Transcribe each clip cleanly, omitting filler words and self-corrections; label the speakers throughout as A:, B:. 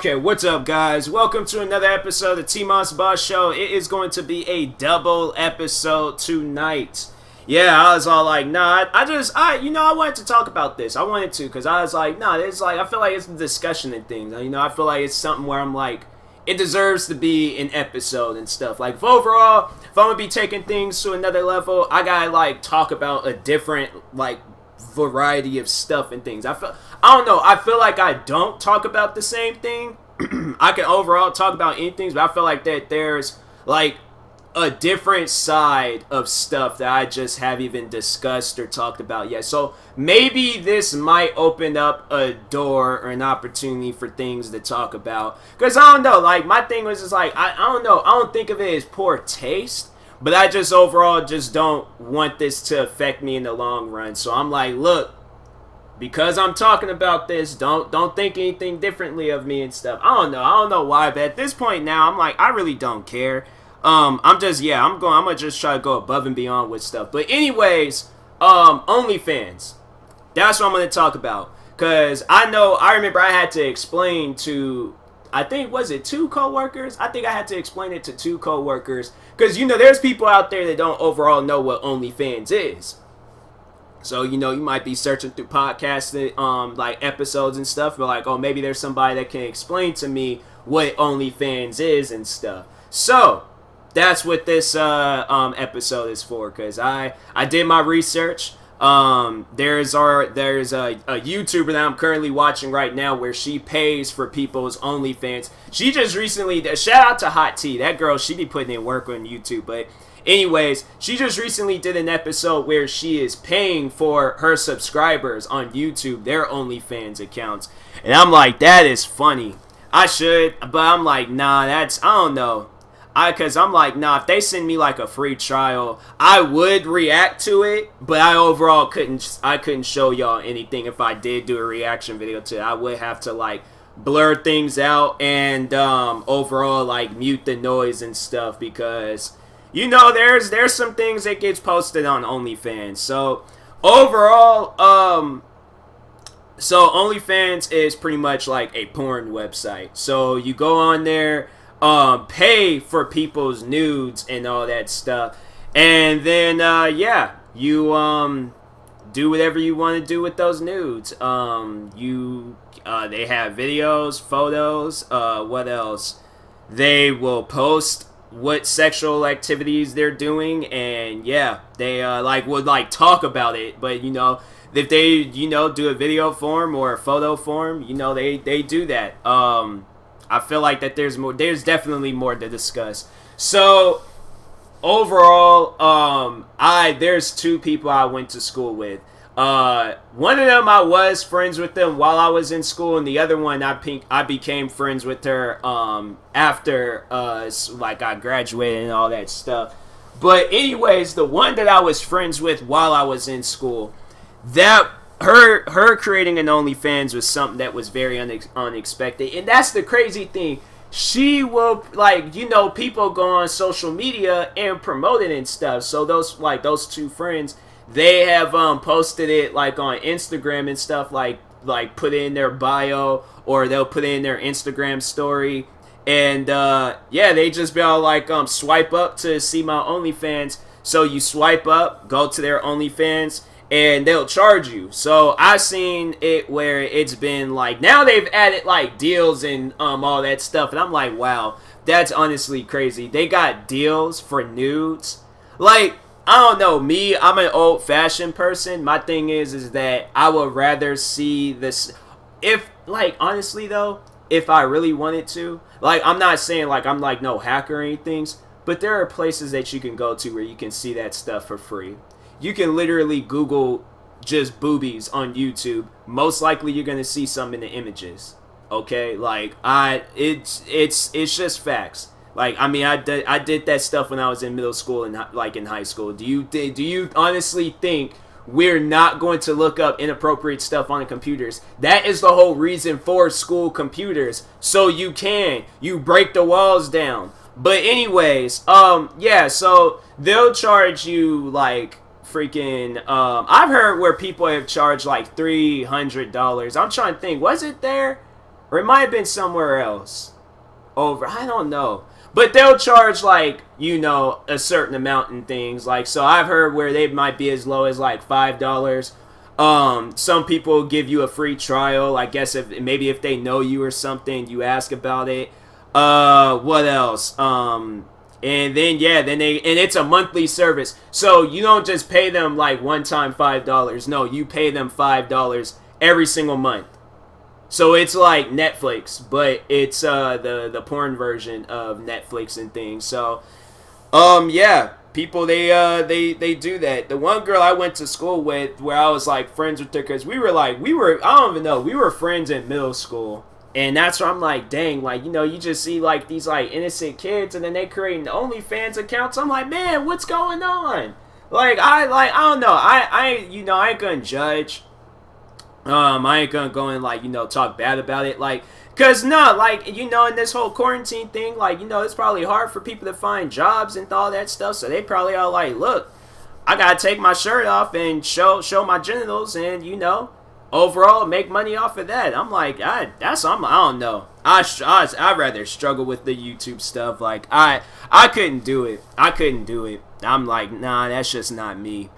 A: Okay, what's up, guys? Welcome to another episode of the TMossBoss Show. It is going to be a double episode tonight. Yeah, I was all like, nah, I wanted to talk about this. I wanted to, because I was like, nah, it's like, I feel like it's a discussion and things. I feel like it's something where I'm like, it deserves to be an episode and stuff. Like, if I'm gonna be taking things to another level, I gotta, like, talk about a different, like, variety of stuff and things. I feel like I don't talk about the same thing. I can overall talk about anything, but I feel like that there's like a different side of stuff that I just haven't even discussed or talked about yet. So maybe this might open up a door or an opportunity for things to talk about. Because I don't know, like my thing was just like, I don't know, I don't think of it as poor taste. But I just overall just don't want this to affect me in the long run. So I'm like, look, because I'm talking about this, don't think anything differently of me and stuff. I don't know why, but at this point now, I'm like, I really don't care. I'm gonna just try to go above and beyond with stuff. But anyways, OnlyFans. That's what I'm gonna talk about. Cause I remember I had to explain to, I think, was it 2 coworkers? I think I had to explain it to 2 coworkers. Because, there's people out there that don't overall know what OnlyFans is. So, you might be searching through podcasts, like episodes and stuff. But like, oh, maybe there's somebody that can explain to me what OnlyFans is and stuff. So, that's what this episode is for. Because I did my research. There's a YouTuber that I'm currently watching right now where she pays for people's OnlyFans. She just recently, shout out to Hot Tea, that girl, she be putting in work on YouTube, but anyways, she just recently did an episode where she is paying for her subscribers on YouTube, their OnlyFans accounts, and I'm like, that is funny. I should, but I'm like, nah, I don't know. Because I'm like, nah, if they send me like a free trial, I would react to it, but I overall couldn't show y'all anything if I did do a reaction video to it. I would have to like blur things out and overall like mute the noise and stuff because there's some things that gets posted on OnlyFans. So overall, OnlyFans is pretty much like a porn website. So you go on there, pay for people's nudes and all that stuff, and then you do whatever you want to do with those nudes. They have videos, photos, what else? They will post what sexual activities they're doing, and they would talk about it, but if they do a video form or a photo form, they do that. I feel like that there's definitely more to discuss. So overall, there's 2 people I went to school with. One of them I was friends with them while I was in school, and the other one I became friends with her after I graduated and all that stuff. But anyways, the one that I was friends with while I was in school, that her creating an OnlyFans was something that was very unexpected, and that's the crazy thing. She will people go on social media and promote it and stuff. So those 2 friends, they have posted it like on Instagram and stuff, like put it in their bio or they'll put it in their Instagram story, and they just be all like swipe up to see my OnlyFans. So you swipe up, go to their OnlyFans, and they'll charge you. So I've seen it where it's been like, now they've added like deals and all that stuff, and I'm like, wow, that's honestly crazy. They got deals for nudes. Like, I don't know, me, I'm an old-fashioned person. My thing is that I would rather see this, honestly though, if I really wanted to, I'm not saying I'm no hacker or anything, but there are places that you can go to where you can see that stuff for free. You can literally Google just boobies on YouTube. Most likely you're gonna see some in the images. Okay, it's just facts. I did that stuff when I was in middle school and in high school. Do you honestly think we're not going to look up inappropriate stuff on the computers? That is the whole reason for school computers, so you break the walls down. But anyways, so they'll charge you freaking I've heard where people have charged $300. I'm trying to think, was it there? or it might have been somewhere else. Over, I don't know. But they'll charge, like, you know, a certain amount in things. Like, so I've heard where they might be as low as, like, $5. Some people give you a free trial. I guess if they know you or something, you ask about it. What else? And then, yeah, and it's a monthly service. So you don't just pay them, like, one time $5. No, you pay them $5 every single month. So it's like Netflix, but it's the porn version of Netflix and things. So yeah, people they do that. The one girl I went to school with, where I was like friends with her, because we were I don't even know, we were friends in middle school. And that's where I'm like, dang, like, you know, you just see like these like innocent kids, and then they creating OnlyFans accounts. I'm like, man, what's going on? Like I don't know. I you know, I ain't gonna judge. I ain't gonna go and, like, you know, talk bad about it, like, cause no, like, you know, in this whole quarantine thing, like, you know, it's probably hard for people to find jobs and all that stuff, so they probably are like, look, I gotta take my shirt off and show my genitals, and, you know, overall make money off of that. I'm like, I don't know. I'd rather struggle with the YouTube stuff. Like, I couldn't do it. I'm like, nah, that's just not me.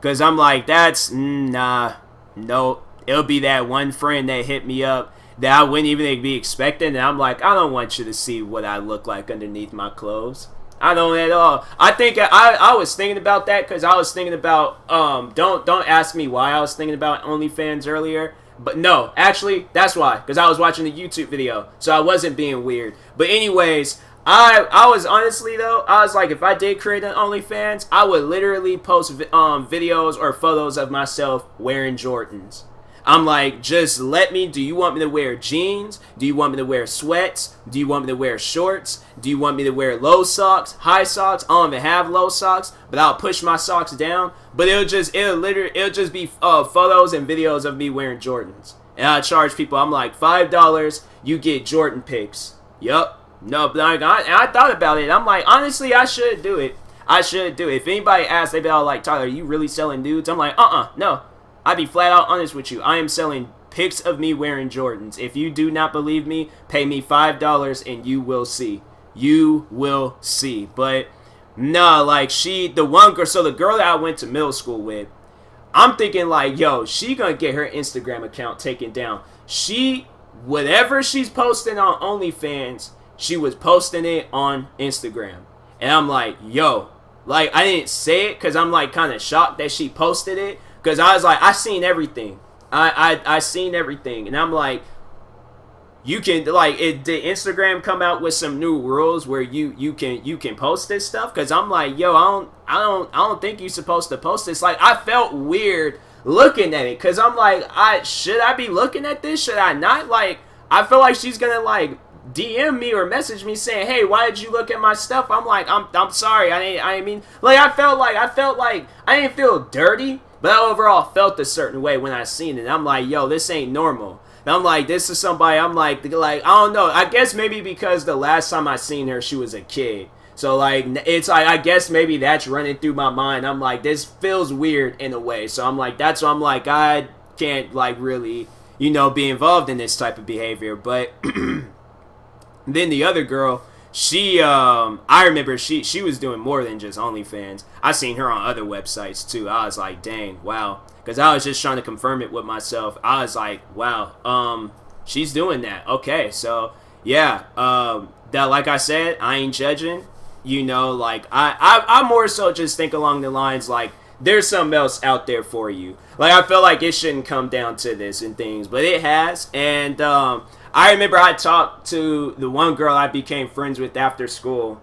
A: Cause I'm like, that's nah, no. It'll be that one friend that hit me up that I wouldn't even be expecting, and I'm like, I don't want you to see what I look like underneath my clothes. I don't at all. I think I was thinking about that, because I was thinking about don't ask me why I was thinking about OnlyFans earlier, but no, actually that's why, because I was watching a YouTube video, so I wasn't being weird. But anyways, I was honestly though, I was like, if I did create an OnlyFans, I would literally post videos or photos of myself wearing Jordans. I'm like, just let me, do you want me to wear jeans? Do you want me to wear sweats? Do you want me to wear shorts? Do you want me to wear low socks, high socks? I don't even have low socks, but I'll push my socks down. But it'll just be photos and videos of me wearing Jordans. And I charge people, I'm like, $5, you get Jordan pics. Yup. No, but I thought about it. I'm like, honestly, I should do it. If anybody asks, they be all like, Tyler, are you really selling nudes? I'm like, no. I'd be flat out honest with you. I am selling pics of me wearing Jordans. If you do not believe me, pay me $5 and you will see. You will see. But nah, like the one girl, so the girl that I went to middle school with, I'm thinking like, yo, she gonna get her Instagram account taken down. Whatever she's posting on OnlyFans, she was posting it on Instagram. And I'm like, yo, like, I didn't say it because I'm like kind of shocked that she posted it. Because I was like, I seen everything. I seen everything. And I'm like, you can, like, did Instagram come out with some new rules where you can post this stuff? Because I'm like, yo, I don't think you're supposed to post this. Like, I felt weird looking at it. Because I'm like, should I be looking at this? Should I not? Like, I feel like she's going to, like, DM me or message me saying, hey, why did you look at my stuff? I'm like, I'm sorry. I mean, like, I felt like I didn't feel dirty. But I overall felt a certain way when I seen it. I'm like, yo, this ain't normal. And I'm like, this is somebody, I'm like, I don't know. I guess maybe because the last time I seen her, she was a kid. So, like, it's like, I guess maybe that's running through my mind. I'm like, this feels weird in a way. So I'm like, that's why I'm like, I can't, like, really, you know, be involved in this type of behavior. But then the other girl, I remember she was doing more than just OnlyFans. I seen her on other websites too. I was like, dang, wow. Because I was just trying to confirm it with myself. I was like, wow, she's doing that. Okay, so yeah, that, like I said, I ain't judging. You know, like I more so just think along the lines like, there's something else out there for you. Like, I feel like it shouldn't come down to this and things, but it has. And I remember I talked to the one girl I became friends with after school,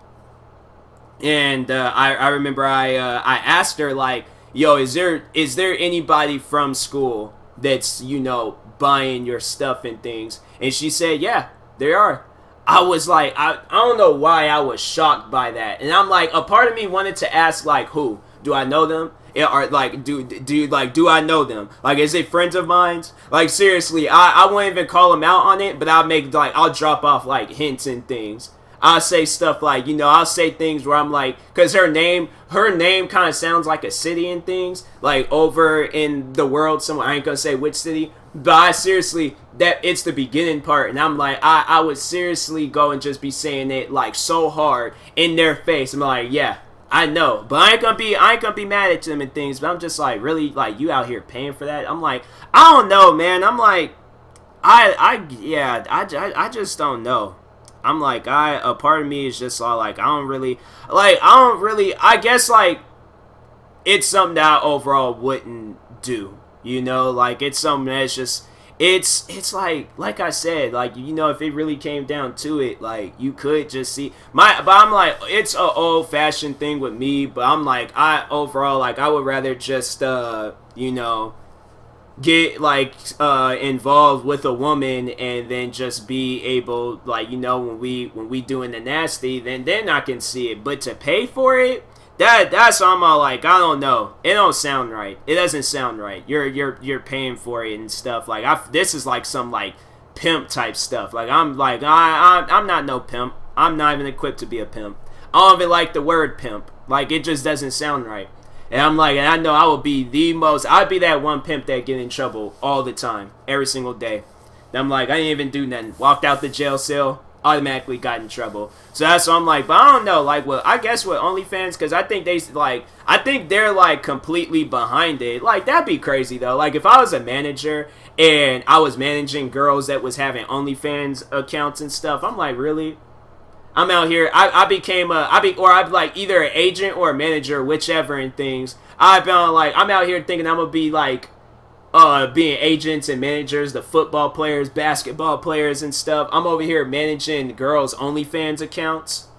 A: and I remember I asked her, like, yo, is there anybody from school that's, you know, buying your stuff and things? And she said, yeah, there are. I was like, I don't know why I was shocked by that. And I'm like, a part of me wanted to ask, like, who? Do I know them? Or, like, do I know them? Like, is it friends of mine? Like, seriously, I won't even call them out on it, but I'll drop off, like, hints and things. I'll say stuff like, you know, I'll say things where I'm like, because her name kind of sounds like a city and things, like, over in the world somewhere. I ain't gonna say which city, But I seriously, that it's the beginning part, and I'm like, I would seriously go and just be saying it like so hard in their face. I'm like, yeah, I know, but I ain't gonna be mad at them and things. But I'm just like, really, like, you out here paying for that? I'm like, I don't know, man. I'm like, I just don't know. I'm like, a part of me is just all like, I guess like, it's something that I overall wouldn't do. You know, like, it's something that's just, it's like I said, like, you know, if it really came down to it, like, you could just see but I'm like, it's a old fashioned thing with me, but I'm like, I would rather just, you know, get like involved with a woman and then just be able, like, you know, when we doing the nasty, then I can see it. But to pay for it, that's all I'm all like, I don't know, it don't sound right. It doesn't sound right. You're paying for it and stuff. Like, this is like some like pimp type stuff. Like, I'm like, I'm not no pimp. I'm not even equipped to be a pimp. I don't even like the word pimp. Like, it just doesn't sound right. And I'm like, and I know I would be I'd be that one pimp that get in trouble all the time, every single day. And I'm like, I didn't even do nothing. Walked out the jail cell, automatically got in trouble. So that's what I'm like, but I don't know, like, well, I guess with OnlyFans, because I think they're like completely behind it. Like, that'd be crazy though. Like, if I was a manager and I was managing girls that was having OnlyFans accounts and stuff, I'm like, really? I'm out here. I'd like either an agent or a manager, whichever, and things. I'm out here thinking I'm gonna be like, being agents and managers, the football players, basketball players, and stuff. I'm over here managing girls' OnlyFans accounts,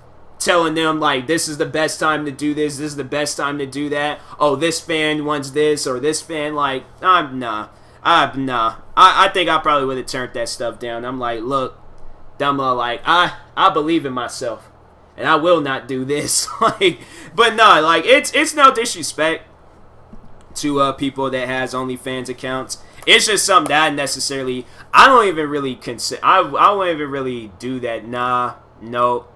A: telling them like, this is the best time to do this. This is the best time to do that. Oh, this fan wants this, or this fan like, nah. I think I probably would have turned that stuff down. I'm like, look. I'm like, I believe in myself, and I will not do this. Like, but no, like, it's no disrespect to people that has OnlyFans accounts. It's just something that I don't even really consider. I won't even really do that. Nah, no,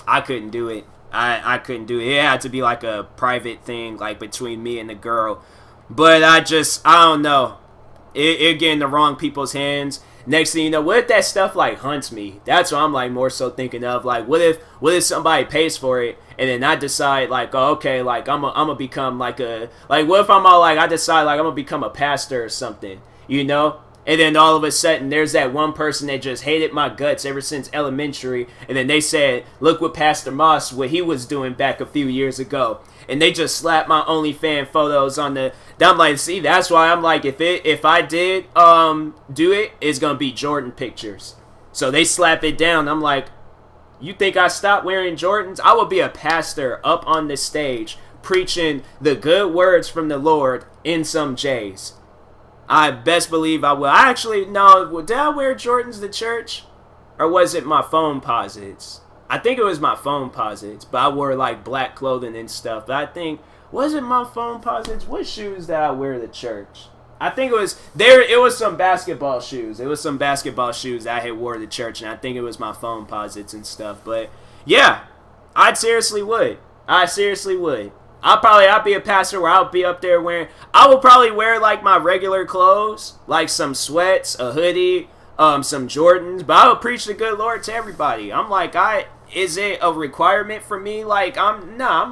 A: I couldn't do it. I couldn't do it. It had to be like a private thing, like between me and the girl. But I don't know. It get in the wrong people's hands. Next thing you know, what if that stuff like hunts me? That's what I'm like more so thinking of. Like, what if somebody pays for it and then I decide like, oh, okay, like I'm gonna become like what if I'm all like, I decide like I'm gonna become a pastor or something, you know? And then all of a sudden there's that one person that just hated my guts ever since elementary, and then they said, look what Pastor Moss, what he was doing back a few years ago. And they just slapped my OnlyFans photos on the. I'm like, see, that's why I'm like, if I did do it, it's gonna be Jordan pictures. So they slap it down. I'm like, you think I stopped wearing Jordans? I would be a pastor up on the stage preaching the good words from the Lord in some J's. I best believe I will. I actually no. Did I wear Jordans to church, or was it my phone posits? I think it was my phone posits, but I wore like black clothing and stuff. But I think, was it my phone posits? What shoes did I wear to church? I think it was there. It was some basketball shoes. It was some basketball shoes that I had wore to church, and I think it was my phone posits and stuff. But yeah, I seriously would. I'd be a pastor where I'll be up there wearing. I will probably wear like my regular clothes, like some sweats, a hoodie, some Jordans. But I would preach the good Lord to everybody. I'm like, is it a requirement for me? Like, I don't know. I don't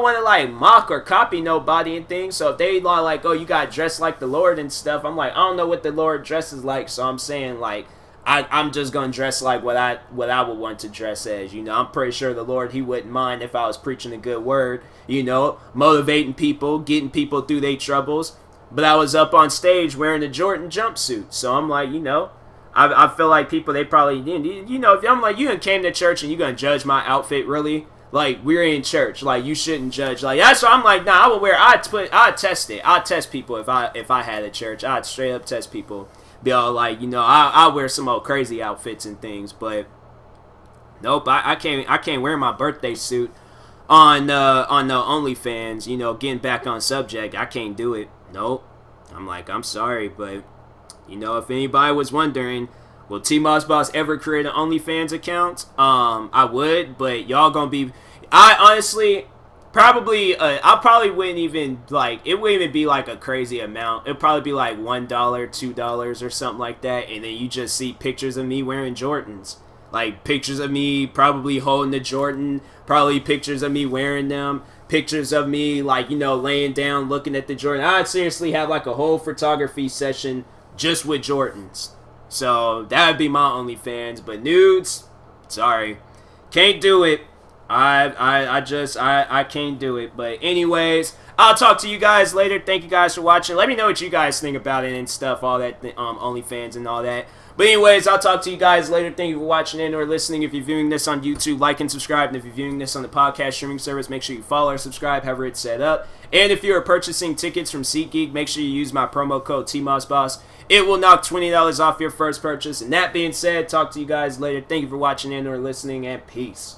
A: want to like mock or copy nobody and things. So if they like, oh, you got dressed like the Lord and stuff, I'm like, I don't know what the Lord dresses like. So I'm saying like, I'm just gonna dress like what I would want to dress as. You know, I'm pretty sure the Lord, he wouldn't mind if I was preaching a good word. You know, motivating people, getting people through their troubles. But I was up on stage wearing a Jordan jumpsuit. So I'm like, you know, I feel like people, they probably, you know, if I'm like, you came to church and you're going to judge my outfit, really? Like, we're in church. Like, you shouldn't judge. Like, that's why I'm like, nah, I'd test it. I'd test people if I had a church. I'd straight up test people. Be all like, you know, I'll wear some old crazy outfits and things. But, nope, I can't wear my birthday suit on the OnlyFans, you know, getting back on subject. I can't do it. Nope. I'm like, I'm sorry, but, you know, if anybody was wondering, will TMossBoss ever create an OnlyFans account? I would, but y'all gonna be... I honestly, Probably, I probably wouldn't even, like, it wouldn't even be, like, a crazy amount. It'd probably be, like, $1, $2 or something like that, and then you just see pictures of me wearing Jordans. Like, pictures of me probably holding the Jordan, probably pictures of me wearing them, pictures of me, like, you know, laying down, looking at the Jordan. I'd seriously have, like, a whole photography session just with Jordans. So, that would be my OnlyFans, but nudes, sorry. Can't do it. I can't do it. But anyways, I'll talk to you guys later. Thank you guys for watching. Let me know what you guys think about it and stuff, all that, OnlyFans and all that. But anyways, I'll talk to you guys later. Thank you for watching and or listening. If you're viewing this on YouTube, like and subscribe. And if you're viewing this on the podcast streaming service, make sure you follow or subscribe, however it's set up. And if you're purchasing tickets from SeatGeek, make sure you use my promo code TMossBoss. It will knock $20 off your first purchase. And that being said, talk to you guys later. Thank you for watching and or listening, and peace.